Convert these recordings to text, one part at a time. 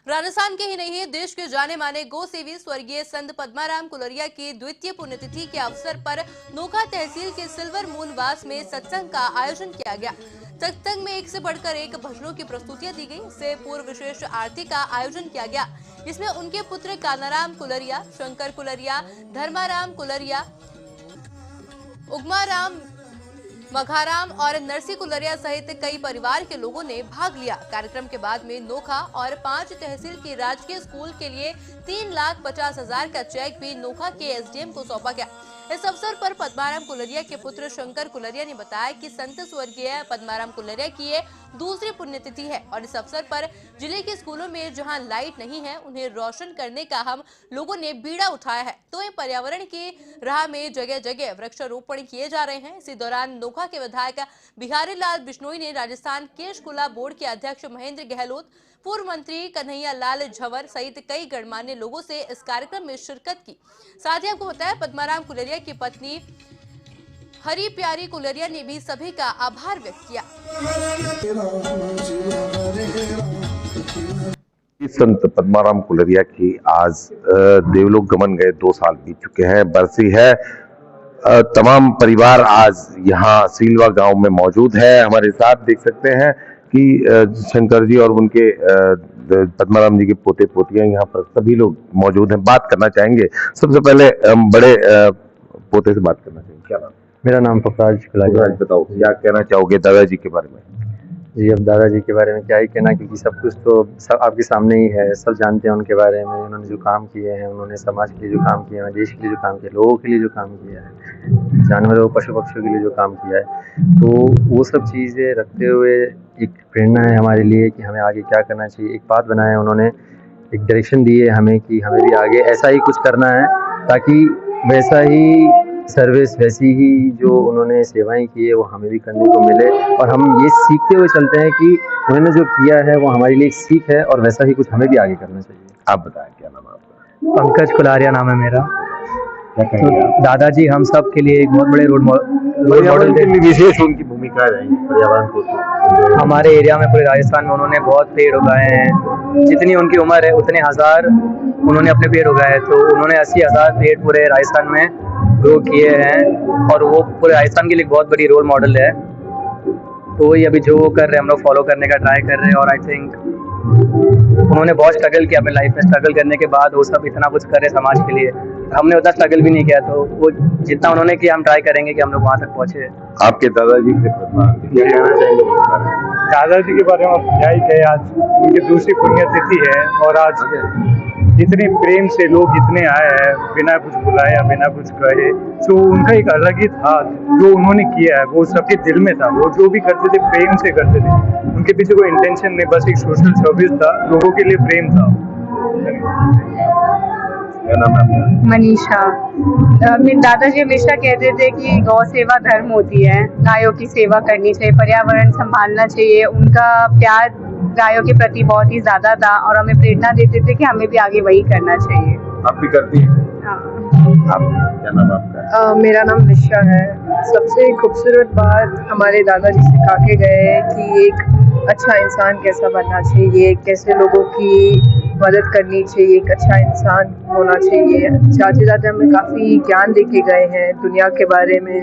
राजस्थान के ही नहीं देश के जाने माने गौ सेवी स्वर्गीय संत पद्माराम कुलरिया की द्वितीय पुण्यतिथि के अवसर पर नोखा तहसील के सिल्वर मून वास में सत्संग का आयोजन किया गया। सत्संग में एक से बढ़कर एक भजनों की प्रस्तुतियां दी गई। इससे पूर्व विशेष आरती का आयोजन किया गया, जिसमें उनके पुत्र कानाराम कुलरिया, शंकर कुलरिया, धर्माराम कुलरिया, उगमाराम, मघाराम और नरसी कुलरिया सहित कई परिवार के लोगों ने भाग लिया। कार्यक्रम के बाद में नोखा और 5 तहसील के राजकीय स्कूल के लिए 3,50,000 का चेक भी नोखा के एसडीएम को सौंपा गया। इस अवसर पर पद्माराम कुलरिया के पुत्र शंकर कुलरिया ने बताया कि संत स्वर्गीय पद्माराम कुलरिया की ये दूसरी पुण्यतिथि है और इस अवसर पर जिले के स्कूलों में जहां लाइट नहीं है, उन्हें रोशन करने का हम लोगों ने बीड़ा उठाया है। तो ये पर्यावरण की राह में जगह जगह वृक्षारोपण किए जा रहे हैं। इसी दौरान नोखा के विधायक बिहारी लाल बिश्नोई ने राजस्थान केशकुला बोर्ड के अध्यक्ष महेंद्र गहलोत, पूर्व मंत्री कन्हैया लाल झंवर सहित कई गणमान्य लोगों से इस कार्यक्रम में शिरकत की। साथ ही आपको बताया पद्माराम कुलरिया की पत्नी हरी प्यारी कुलरिया ने भी सभी का आभार व्यक्त किया। संत पद्माराम कुलरिया की आज देवलोक गमन गए 2 साल बीत चुके हैं, बरसी है। तमाम परिवार आज यहाँ सीलवा गांव में मौजूद है। हमारे साथ देख सकते हैं कि शंकर जी और उनके पद्माराम जी के पोते पोतियां यहाँ पर सभी लोग मौजूद हैं। बात करना चाहेंगे, सबसे पहले बड़े पोते से बात करना चाहेंगे। क्या नाम? मेरा नाम पफराज आज बताओ, क्या कहना चाहोगे दादाजी के बारे में? जी, अब दादाजी के बारे में क्या ही कहना, क्योंकि सब कुछ तो सब आपके सामने ही है। सब जानते हैं उनके बारे में, उन्होंने जो काम किए हैं, उन्होंने समाज के लिए जो काम किए हैं, देश के लिए जो काम किया, लोगों के लिए जो काम किया है, जानवरों पशु पक्षियों के लिए जो काम किया है, तो वो सब चीज़ें रखते हुए एक प्रेरणा है हमारे लिए कि हमें आगे क्या करना चाहिए। एक बात बनाया उन्होंने, एक डायरेक्शन दी है हमें कि हमें भी आगे ऐसा ही कुछ करना है, ताकि वैसा ही सर्विस, वैसी ही जो उन्होंने सेवाएं की है वो हमें भी करने को मिले। और हम ये सीखते हुए चलते हैं कि उन्होंने जो किया है वो हमारे लिए एक सीख है और वैसा ही कुछ हमें भी आगे करना चाहिए। आप बताएं, क्या नाम है आपका? पंकज कुलारिया नाम है मेरा। तो दादाजी हम सब के लिए एक बहुत बड़े रोल मॉडल थे। विशेष उनकी भूमिका रहेगी पर्यावरण को। हमारे एरिया में, पूरे राजस्थान में उन्होंने बहुत पेड़ उगाए हैं। जितनी उनकी उम्र है उतने हजार उन्होंने अपने पेड़ उगाए। तो उन्होंने 80,000 पेड़ पूरे राजस्थान में ग्रो किए हैं और वो पूरे राजस्थान के लिए बहुत बड़ी रोल मॉडल है। तो वही अभी जो वो कर रहे हैं हम लोग फॉलो करने का ट्राई कर रहे हैं। और आई थिंक उन्होंने बहुत स्ट्रगल किया अपने लाइफ में। स्ट्रगल करने के बाद वो सब इतना कुछ कर रहे समाज के लिए। हमने उतना स्ट्रगल भी नहीं किया, तो वो जितना उन्होंने किया हम ट्राई करेंगे कि हम लोग वहाँ तक पहुँचे। आपके दादाजी से क्या कहना चाहेंगे? दादाजी के बारे में आप क्या ही कहे, आज उनकी दूसरी पुण्यतिथि है और आज इतने प्रेम से लोग इतने आए हैं बिना कुछ बुलाए या बिना कुछ कहे। तो उनका एक अलग ही था, जो उन्होंने किया है वो सबके दिल में था। वो जो भी करते थे प्रेम से करते थे, उनके पीछे कोई इंटेंशन नहीं, बस एक सोशल सर्विस था, लोगों के लिए प्रेम था। मनीषा। मेरे दादाजी हमेशा कहते थे कि गौ सेवा धर्म होती है, गायों की सेवा करनी चाहिए, पर्यावरण संभालना चाहिए। उनका प्यार गायों के प्रति बहुत ही ज्यादा था और हमें प्रेरणा देते थे कि हमें भी आगे वही करना चाहिए। आप भी करती हैं? हाँ। आप, क्या नाम आपका? मेरा नाम निशा है। सबसे खूबसूरत बात हमारे दादाजी सिखा के गए कि एक अच्छा इंसान कैसा बनना चाहिए, कैसे लोगों की मदद करनी चाहिए, एक अच्छा इंसान होना चाहिए। चाचा दादा हमें काफ़ी ज्ञान दे के गए हैं दुनिया के बारे में,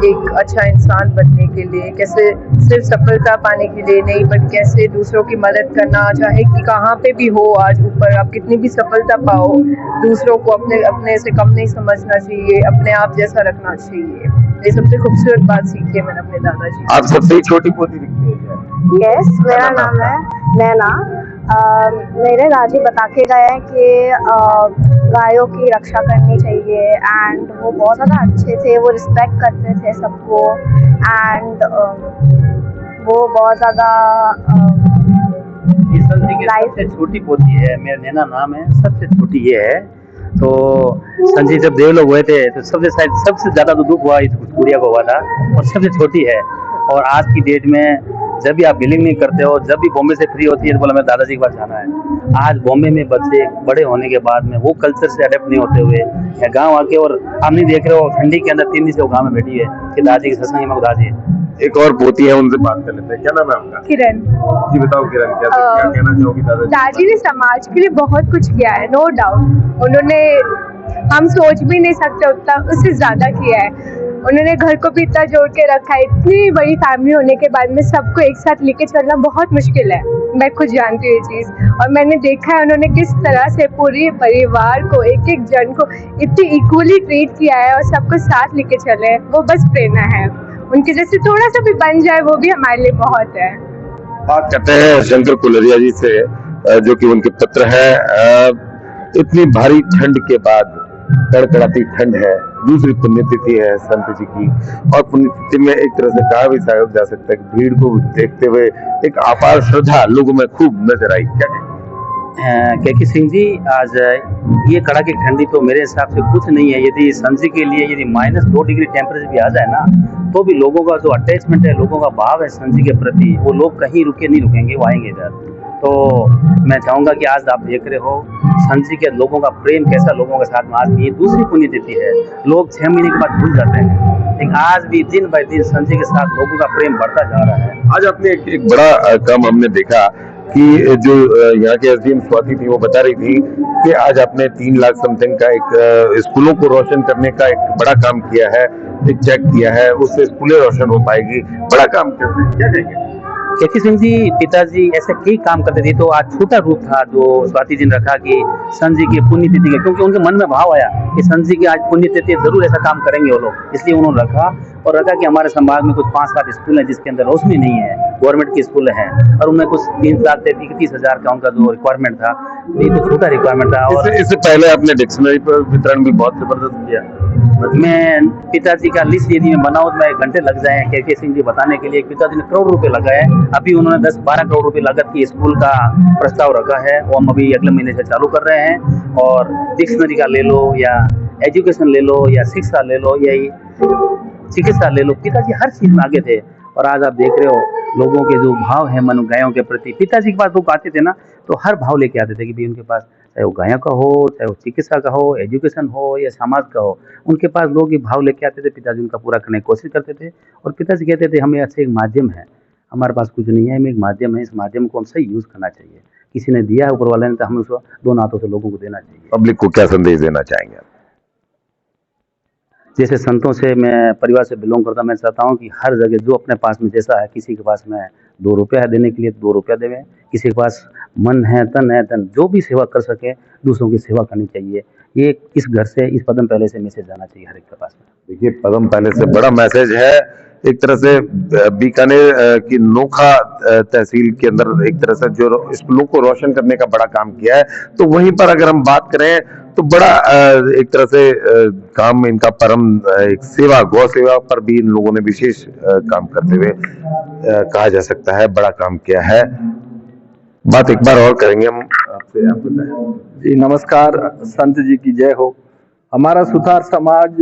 एक अच्छा इंसान बनने के लिए, कैसे सिर्फ सफलता पाने के लिए नहीं, बट कैसे दूसरों की मदद करना, चाहे कि कहाँ पे भी हो आज ऊपर आप कितनी भी सफलता पाओ, दूसरों को अपने से कम नहीं समझना चाहिए, अपने आप जैसा रखना चाहिए। ये सबसे खूबसूरत बात सीखी है मैंने अपने दादाजी। आप सबसे छोटी पोती दिखती है? यस, मेरा नाम है नैना। मेरे दादी बता के गए हैं कि गायों की रक्षा करनी चाहिए एंड वो बहुत ज़्यादा अच्छे थे, वो रिस्पेक्ट करते थे सबको एंड वो बहुत ज़्यादा सबसे छोटी पोती है। मेरा नैना नाम है, सबसे छोटी ये है। तो संजय जब देवलोक हुए थे तो सबसे ज्यादा तो दुख हुआ इस गुड़िया को हुआ था और सबसे छोटी है। और आज की डेट में जब भी आप बिलिंग नहीं करते हो, जब भी बॉम्बे से फ्री होती है तो बोला मैं दादाजी के पास जाना है। आज बॉम्बे में बच्चे बड़े होने के बाद में वो कल्चर से अडेप्ट नहीं होते हुए या गांव आके, और आप नहीं देख रहे हो ठंडी के अंदर 3 दिन से वो गाँव में बैठी है कि दादी के सत्संग में दादी एक और पोती है, उनसे बात कर लेते हैं। क्या नाम है आपका? किरण। जी बताओ किरण, क्या कहना चाहोगी दादाजी? दादाजी ने समाज के लिए बहुत कुछ किया है, नो डाउट। उन्होंने, हम सोच भी नहीं सकते उतना, उससे ज्यादा किया है। उन्होंने घर को भी इतना जोड़ के रखा है। इतनी बड़ी फैमिली होने के बाद में सबको एक साथ लेके चलना बहुत मुश्किल है, मैं खुद जानती हूँ ये चीज़। और मैंने देखा है उन्होंने किस तरह से पूरे परिवार को, एक एक जन को इतनी इक्वली ट्रीट किया है और सबको साथ लेके चले। वो बस प्रेरणा है, उनके जैसे थोड़ा सा भी बन जाए वो भी हमारे लिए बहुत है। बात करते हैं शंकर कुलरिया जी से, जो कि उनके पुत्र हैं। इतनी भारी ठंड के बाद, कड़कड़ाती ठंड है, दूसरी पुण्यतिथि है संत जी की, और पुण्यतिथि में एक तरह से कहा भी जा सकता है कि भीड़ को देखते हुए एक अपार श्रद्धा लोगों में खूब नजर आई। क्या केके सिंह जी, आज ये कड़ाके की ठंडी तो मेरे हिसाब से कुछ नहीं है। यदि संत जी के लिए यदि -2 डिग्री टेम्परेचर भी आ जाए ना, तो भी लोगों का जो अटैचमेंट है, लोगों का भाव है संत जी के प्रति, वो लोग कहीं रुके नहीं रुकेंगे, वो आएंगे इधर। तो मैं चाहूँगा कि आज आप देख रहे हो संत जी के लोगों का प्रेम कैसा लोगों के साथ में। आज ये दूसरी पुण्यतिथि है, लोग 6 महीने के बाद भूल जाते हैं, लेकिन आज भी दिन बाय दिन संत जी के साथ लोगों का प्रेम बढ़ता जा रहा है। आज आपने एक बड़ा काम हमने देखा कि जो यहाँ के एसडीएम स्वाति थी, वो बता रही थी कि आज आपने 3 लाख समथिंग का एक स्कूलों को रोशन करने का एक बड़ा काम किया है, एक चेक किया है, उससे स्कूलें रोशन हो पाएगी। बड़ा काम करते हैं, क्या कहेंगे? केके सिंह जी, पिताजी ऐसे कई काम करते थे, तो आज छोटा रूप था जो स्वाति जी ने रखा कि संत जी की पुण्यतिथि का, क्योंकि उनके मन में भाव आया कि संत जी की आज पुण्यतिथि, जरूर ऐसा काम करेंगे वो लोग, इसलिए उन्होंने रखा। और रखा कि हमारे समाज में कुछ 5-7 स्कूल हैं जिसके अंदर रोशनी नहीं है, गवर्नमेंट के स्कूल हैं, और उनमें कुछ 3 लाख 31 हजार का उनका जो रिक्वायरमेंट था, ये तो छोटा रिक्वायरमेंट था। और इससे पहले आपने डिक्शनरी पर वितरण भी बहुत जबरदस्त किया। मैं पिताजी का लिस्ट यदि मैं बनाऊं तो 1 घंटे लग जाए केके सिंह जी बताने के लिए। पिताजी ने करोड़ रुपए लगाए, अभी उन्होंने 10-12 करोड़ रुपए लागत की स्कूल का प्रस्ताव रखा है, वो हम अभी अगले महीने से चालू कर रहे हैं। और डिक्शनरी का ले लो, या एजुकेशन ले लो, या शिक्षा ले लो, या चिकित्सा ले लो, पिताजी हर चीज में आगे थे। और आज आप देख रहे हो लोगों के जो भाव है मनु गायों के प्रति, पिताजी के पास लोग आते थे ना, तो हर भाव लेके आते थे कि भाई उनके पास, चाहे वो गायों का हो, चाहे वो चिकित्सा का हो, एजुकेशन हो, या समाज का हो, उनके पास लोग ये भाव लेके आते थे। पिताजी उनका पूरा करने की कोशिश करते थे। और पिताजी कहते थे हमें अच्छे एक माध्यम है, हमारे पास कुछ नहीं है, हमें एक माध्यम है, इस माध्यम को हम सही यूज करना चाहिए। किसी ने दिया है ऊपर वाले ने, तो हमें उसको 2 हाथों से लोगों को देना चाहिए। पब्लिक को क्या संदेश देना चाहेंगे आप? जैसे संतों से, मैं परिवार से बिलोंग करता, मैं चाहता हूँ कि हर जगह जो अपने पास में जैसा है, किसी के पास में 2 रुपया है देने के लिए 2 रुपया देवें, किसी के पास मन है, तन है, धन, जो भी सेवा कर सके, दूसरों की सेवा करनी चाहिए। ये इस घर से, इस पदम पहले से मैसेज जाना चाहिए हर एक के पास में। देखिए, पदम पहले से बड़ा मैसेज है। एक तरह से बीकानेर की नोखा तहसील के अंदर एक तरह से जो स्कूलों को रोशन करने का बड़ा काम किया है, तो वहीं पर अगर हम बात करें तो बड़ा एक तरह से काम इनका परम एक सेवा, गौ सेवा पर भी इन लोगों ने विशेष काम करते हुए कहा जा सकता है बड़ा काम किया है। बात एक बार और करेंगे हम आपसे, आप बताएं। जी नमस्कार, संत जी की जय हो। हमारा सुथार समाज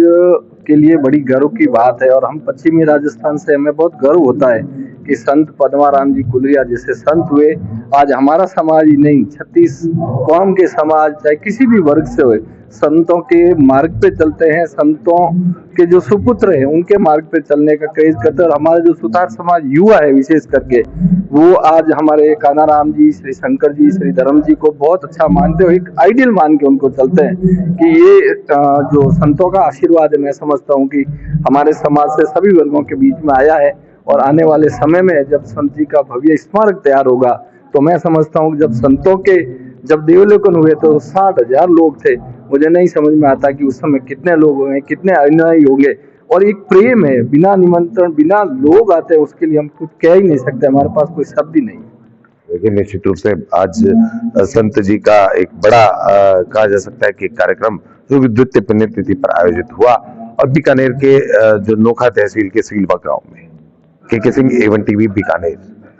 के लिए बड़ी गर्व की बात है, और हम पश्चिमी राजस्थान से हमें बहुत गर्व होता है कि संत पद्माराम जी कुलरिया जैसे संत हुए। आज हमारा समाज ही नहीं, 36 कौम के समाज, चाहे किसी भी वर्ग से हुए, संतों के मार्ग पे चलते हैं। संतों के जो सुपुत्र हैं उनके मार्ग पे चलने का क्रेज करते हैं। और हमारा जो सुथार समाज युवा है विशेष करके, वो आज हमारे कानाराम जी, श्री शंकर जी, श्री धर्म जी को बहुत अच्छा मानते हो, एक आइडियल मान के उनको चलते हैं कि ये जो संतों का आशीर्वाद है, मैं समझता हूँ कि हमारे समाज से सभी वर्गों के बीच में आया है। और आने वाले समय में जब संत जी का भव्य स्मारक तैयार होगा, तो मैं समझता हूँ कि जब संतों के जब देवलोकन हुए तो 60,000 लोग थे। मुझे नहीं समझ में आता कि उस समय कितने लोग होंगे, कितने अनुयायी होंगे। और एक प्रेम है, बिना निमंत्रण, बिना लोग आते हैं, उसके लिए हम कुछ कह ही नहीं सकते, हमारे पास कोई शब्द ही नहीं। देखिए, निश्चित रूप से आज संत जी का एक बड़ा कहा जा सकता है कि कार्यक्रम जो कि द्वितीय पुण्यतिथि पर आयोजित हुआ, और बीकानेर के जो नोखा तहसील के सीलवा गांव में। KK Singh, A1 TV, Bikaner.